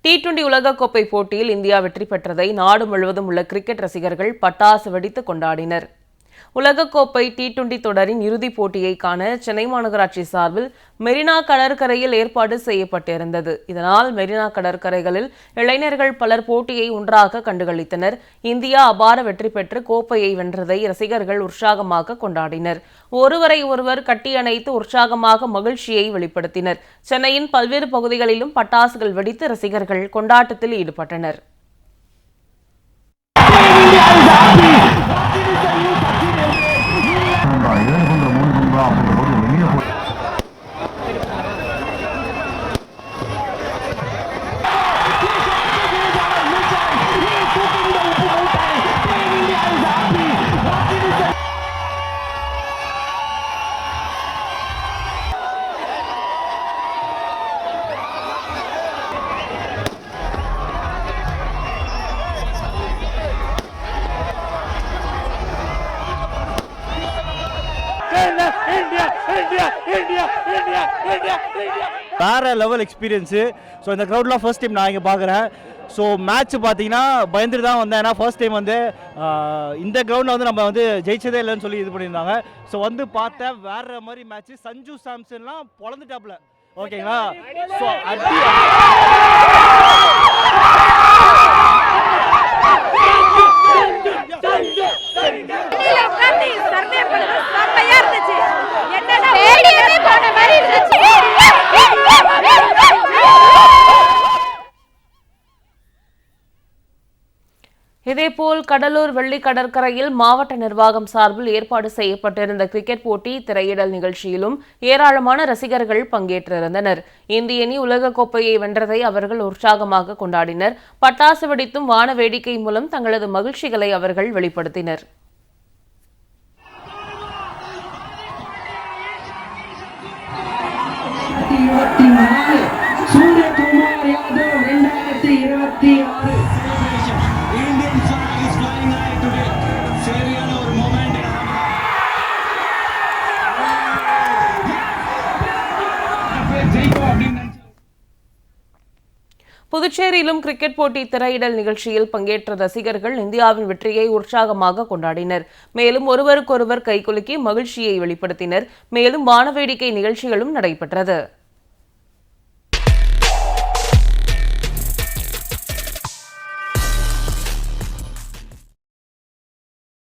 T20 உலகக்கோப்பை போட்டியில் India வெற்றி பெற்றதை நாடு முழுவதும் உள்ள கிரிக்கெட் ரசிகர்கள் பட்டாசு வெடித்து கொண்டாடினர். உலகக்கோப்பை T20 தொடரின் இறுதிப் போட்டியை காண சென்னை மாநகராட்சி சார்பில் மெரினா கடற்கரையில் ஏற்பாடு செய்யப்பட்டிருந்தது. இதனால் மெரினா கடற்கரைகளில் இளைஞர்கள் பலர் போட்டியை ஒன்றாக கண்டுகளித்தனர். இந்தியா அபார வெற்றி பெற்று கோப்பையை வென்றதை ரசிகர்கள் உற்சாகமாக கொண்டாடினர். ஒருவரை ஒருவர் கட்டியணைத்து உற்சாகமாக மகிழ்ச்சியை வெளிப்படுத்தினர். சென்னையின் பல்வேறு பகுதிகளிலும் பட்டாசுகள் வெடித்து ரசிகர்கள் கொண்டாட்டத்தில் ஈடுபட்டனர். வேற லெவல் எக்ஸ்பீரியன்ஸு. ஸோ இந்த க்ரௌட்லாம் ஃபர்ஸ்ட் டைம் நான் இங்கே பார்க்குறேன். ஸோ மேட்ச் பார்த்தீங்கன்னா பயந்துட்டு தான் வந்தேன். ஏன்னா ஃபர்ஸ்ட் டைம் வந்து இந்த கிரவுண்டில் வந்து நம்ம வந்து ஜெயிச்சதே இல்லைன்னு சொல்லி இது பண்ணியிருந்தாங்க. ஸோ வந்து பார்த்தேன் வேற மாதிரி மேட்ச்சு. சஞ்சு சாம்சன்லாம் பொழந்துட்டாப்ல. ஓகேங்களா? ஸோ இதேபோல் கடலூர் வெள்ளி கடற்கரையில் மாவட்ட நிர்வாகம் சார்பில் ஏற்பாடு செய்யப்பட்டிருந்த கிரிக்கெட் போட்டி திரையிடல் நிகழ்ச்சியிலும் ஏராளமான ரசிகர்கள் பங்கேற்றிருந்தனர். இந்திய அணி உலகக்கோப்பையை வென்றதை அவர்கள் உற்சாகமாக கொண்டாடினர். பட்டாசு வெடித்தும் வான வேடிக்கை மூலம் தங்களது மகிழ்ச்சிகளை அவர்கள் வெளிப்படுத்தினர். புதுச்சேரியிலும் கிரிக்கெட் போட்டி திரையிடல் நிகழ்ச்சியில் பங்கேற்ற ரசிகர்கள் இந்தியாவின் வெற்றியை உற்சாகமாக கொண்டாடினர். மேலும் ஒருவருக்கொருவர் கைகுலுக்கி மகிழ்ச்சியை வெளிப்படுத்தினர். மேலும் வானவேடிக்கை நிகழ்ச்சிகளும் நடைபெற்றது.